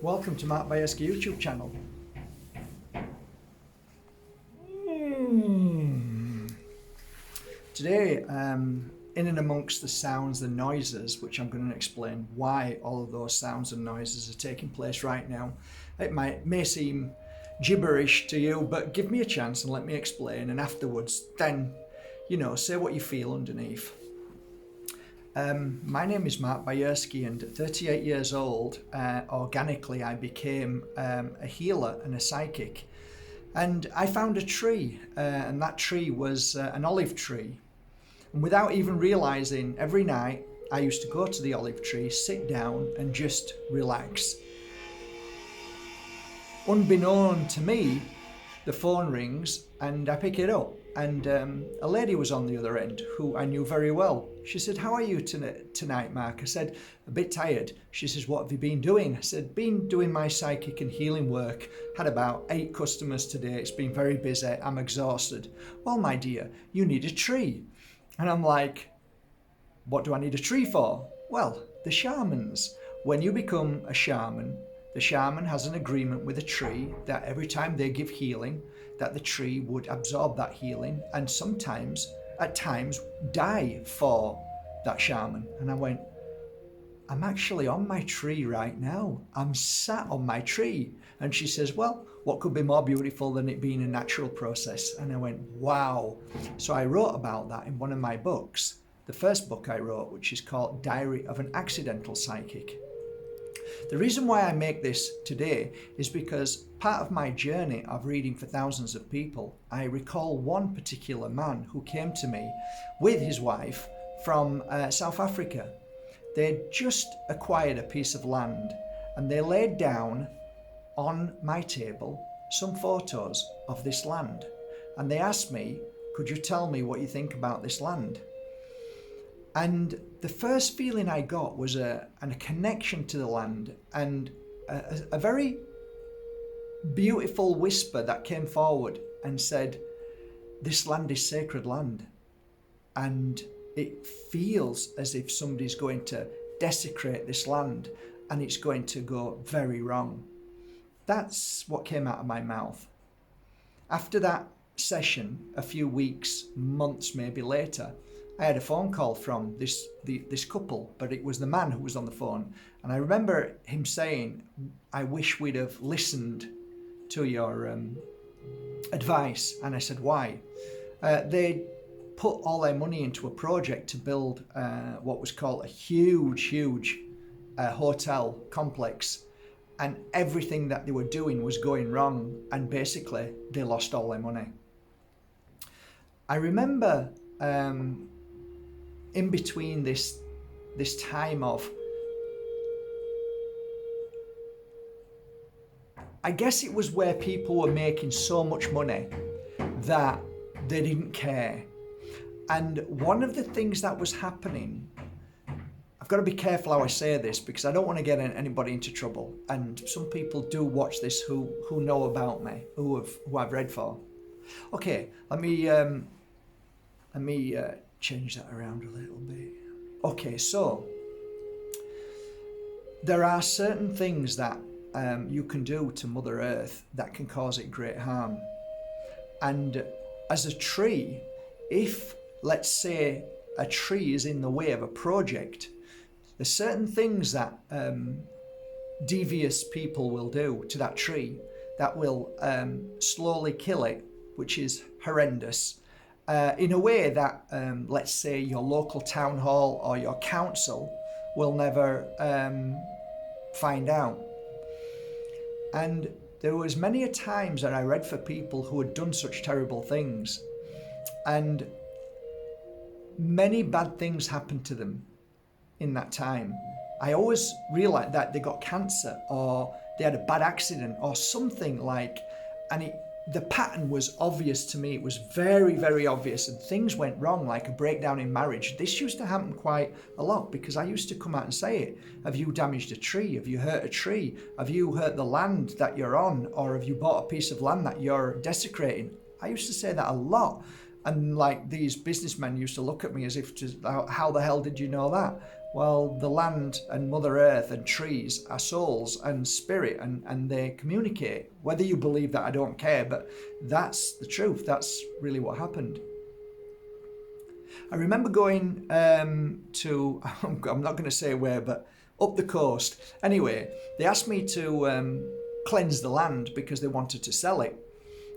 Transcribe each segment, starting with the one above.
Welcome to Mark Bajerski YouTube channel. Today, in and amongst the sounds and noises, which I'm going to explain why all of those sounds and noises are taking place right now. It may seem gibberish to you, but give me a chance and let me explain, and afterwards then, say what you feel underneath. My name is Mark Bajerski, and at 38 years old, organically I became a healer and a psychic. And I found a tree, and that tree was an olive tree. And without even realizing, every night I used to go to the olive tree, sit down and just relax. Unbeknown to me, the phone rings and I pick it up, and a lady was on the other end who I knew very well. She said, "How are you tonight, Mark?" I said, "A bit tired." She says, "What have you been doing?" I said, "Been doing my psychic and healing work. Had about 8 customers today. It's been very busy. I'm exhausted." "Well, my dear, you need a tree." And I'm like, "What do I need a tree for?" "Well, the shamans. When you become a shaman, the shaman has an agreement with a tree that every time they give healing, that the tree would absorb that healing and sometimes, at times, die for that shaman." And I went, "I'm actually on my tree right now. I'm sat on my tree." And she says, "Well, what could be more beautiful than it being a natural process?" And I went, wow. So I wrote about that in one of my books, the first book I wrote, which is called Diary of an Accidental Psychic. The reason why I make this today is because part of my journey of reading for thousands of people, I recall one particular man who came to me with his wife from South Africa. They'd just acquired a piece of land, and they laid down on my table some photos of this land. And they asked me, "Could you tell me what you think about this land?" And the first feeling I got was a connection to the land, and a very beautiful whisper that came forward and said, "This land is sacred land, and it feels as if somebody's going to desecrate this land and it's going to go very wrong." That's what came out of my mouth. After that session, a few weeks, months maybe later, I had a phone call from this couple, but it was the man who was on the phone. And I remember him saying, "I wish we'd have listened to your advice." And I said, "Why?" They put all their money into a project to build what was called a huge hotel complex. And everything that they were doing was going wrong. And basically, they lost all their money. I remember in between this time of, I guess it was where people were making so much money that they didn't care. And one of the things that was happening, I've got to be careful how I say this because I don't want to get anybody into trouble. And some people do watch this who know about me, who I've read for. Okay, let me change that around a little bit. Okay, so there are certain things that you can do to Mother Earth that can cause it great harm. And as a tree, if, let's say, a tree is in the way of a project, there's certain things that devious people will do to that tree that will slowly kill it, which is horrendous. In a way that, let's say, your local town hall or your council will never find out. And there was many a times that I read for people who had done such terrible things, and many bad things happened to them in that time. I always realized that they got cancer or they had a bad accident or something like, and the pattern was obvious to me. It was very, very obvious, and things went wrong, like a breakdown in marriage. This used to happen quite a lot because I used to come out and say it. Have you damaged a tree? Have you hurt a tree? Have you hurt the land that you're on? Or have you bought a piece of land that you're desecrating? I used to say that a lot. And like these businessmen used to look at me as if, how the hell did you know that? Well, the land and Mother Earth and trees are souls and spirit, and they communicate. Whether you believe that, I don't care, but that's the truth. That's really what happened. I remember going to, I'm not going to say where, but up the coast. Anyway, they asked me to cleanse the land because they wanted to sell it.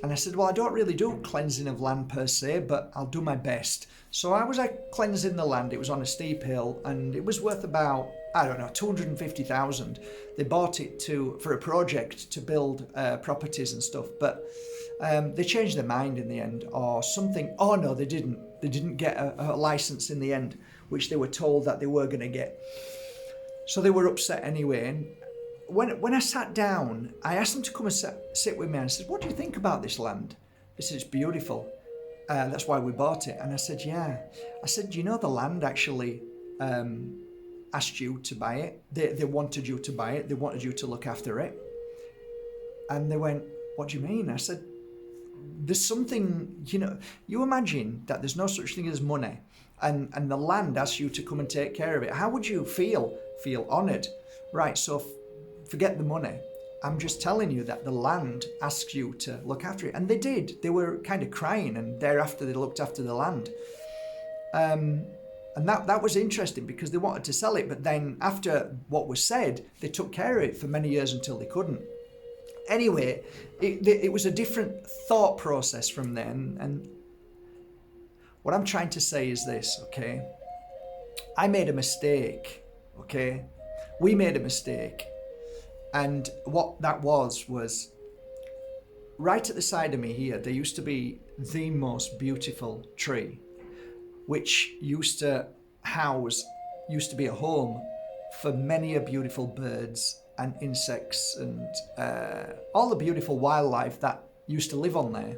And I said, well, I don't really do cleansing of land per se, but I'll do my best. So I was cleansing the land. It was on a steep hill and it was worth about, I don't know, 250,000. They bought it for a project to build properties and stuff, but they changed their mind in the end or something. Oh no, they didn't. They didn't get a license in the end, which they were told that they were going to get. So they were upset anyway. And when I sat down, I asked them to come and sit with me. And I said, what do you think about this land? They said, it's beautiful. That's why we bought it. And I said, yeah. I said, do you know the land actually asked you to buy it? They wanted you to buy it. They wanted you to look after it. And they went, what do you mean? I said, there's something, you imagine that there's no such thing as money and the land asks you to come and take care of it. How would you feel? Feel honoured. Right, so forget the money. I'm just telling you that the land asks you to look after it. And they did. They were kind of crying and thereafter they looked after the land. And that was interesting because they wanted to sell it. But then after what was said, they took care of it for many years until they couldn't. Anyway, it was a different thought process from then. And what I'm trying to say is this, okay? I made a mistake, okay? We made a mistake. And what that was right at the side of me here, there used to be the most beautiful tree, which used to be a home for many a beautiful birds and insects and all the beautiful wildlife that used to live on there.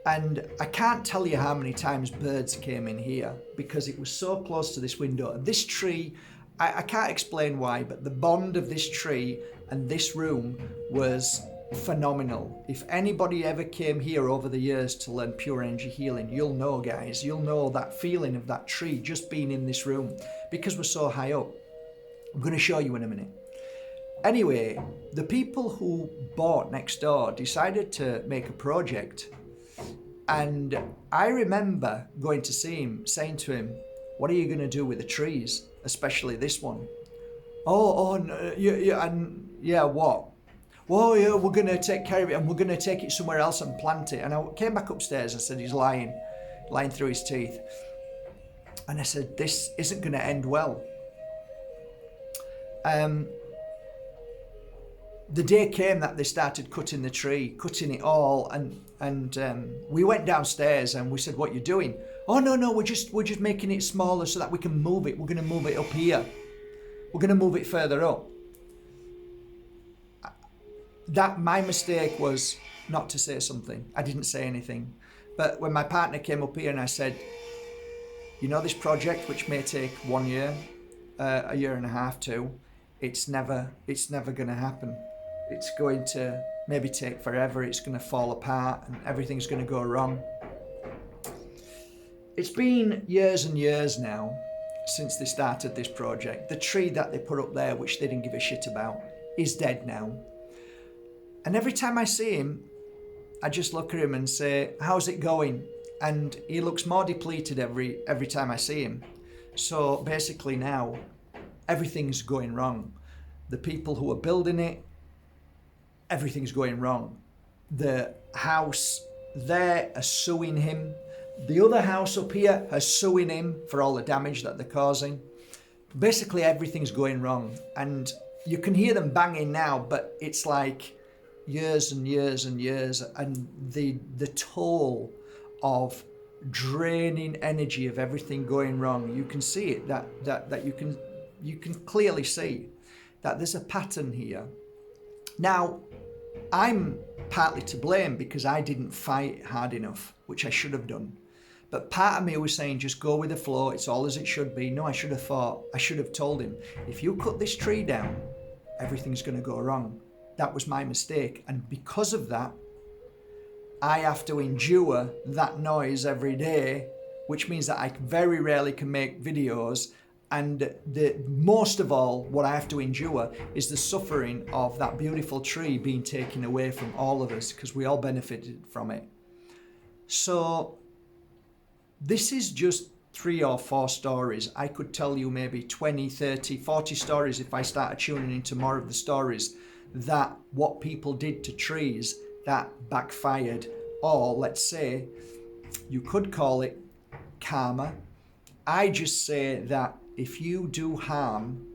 And I can't tell you how many times birds came in here because it was so close to this window. And this tree, I can't explain why, but the bond of this tree and this room was phenomenal. If anybody ever came here over the years to learn pure energy healing, you'll know, guys, you'll know that feeling of that tree just being in this room because we're so high up. I'm going to show you in a minute. Anyway, the people who bought next door decided to make a project. And I remember going to see him, saying to him, what are you going to do with the trees, especially this one? Oh, no, yeah, what? Well, yeah, we're going to take care of it and we're going to take it somewhere else and plant it. And I came back upstairs and said, he's lying through his teeth. And I said, this isn't going to end well. The day came that they started cutting the tree, cutting it all, and we went downstairs and we said, what are you doing? Oh, no, we're just making it smaller so that we can move it. We're going to move it up here. We're going to move it further up. My mistake was not to say something. I didn't say anything. But when my partner came up here and I said, you know, this project, which may take 1 year, a year and a half, 2, it's never going to happen. It's going to maybe take forever. It's going to fall apart and everything's going to go wrong. It's been years and years now since they started this project. The tree that they put up there, which they didn't give a shit about, is dead now. And every time I see him, I just look at him and say, how's it going? And he looks more depleted every time I see him. So basically now, everything's going wrong. The people who are building it, everything's going wrong. The house there are suing him. The other house up here are suing him for all the damage that they're causing. Basically, everything's going wrong. And you can hear them banging now, but it's like years and years and years. And the toll of draining energy of everything going wrong, you can see it, that you can clearly see that there's a pattern here. Now, I'm partly to blame because I didn't fight hard enough, which I should have done. But part of me was saying, just go with the flow. It's all as it should be. No, I should have told him, if you cut this tree down, everything's going to go wrong. That was my mistake. And because of that, I have to endure that noise every day, which means that I very rarely can make videos And most of all, what I have to endure is the suffering of that beautiful tree being taken away from all of us, because we all benefited from it. So this is just 3 or 4 stories. I could tell you maybe 20, 30, 40 stories if I started tuning into more of the stories, that what people did to trees that backfired, or let's say you could call it karma. I just say that if you do harm,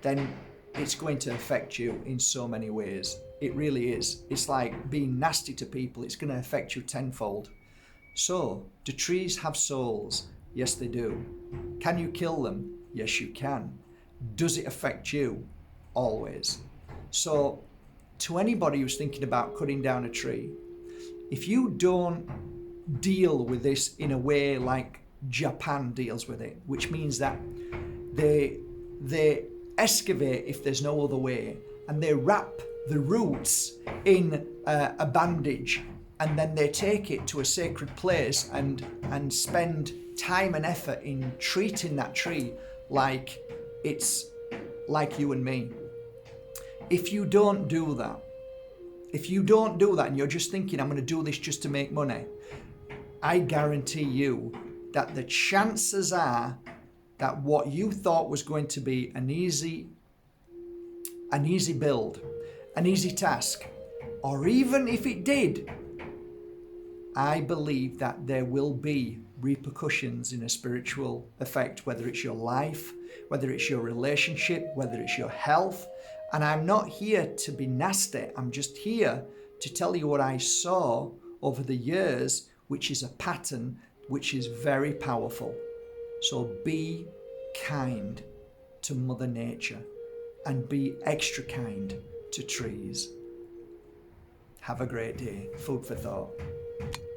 then it's going to affect you in so many ways. It really is. It's like being nasty to people. It's going to affect you tenfold. So, do trees have souls? Yes, they do. Can you kill them? Yes, you can. Does it affect you? Always. So, to anybody who's thinking about cutting down a tree, if you don't deal with this in a way like Japan deals with it, which means that they excavate if there's no other way, and they wrap the roots in a bandage, and then they take it to a sacred place and spend time and effort in treating that tree like it's like you and me. If you don't do that, and you're just thinking, I'm going to do this just to make money, I guarantee you that the chances are that what you thought was going to be an easy build, an easy task, or even if it did, I believe that there will be repercussions in a spiritual effect, whether it's your life, whether it's your relationship, whether it's your health. And I'm not here to be nasty. I'm just here to tell you what I saw over the years, which is a pattern which is very powerful. So be kind to Mother Nature and be extra kind to trees. Have a great day. Food for thought.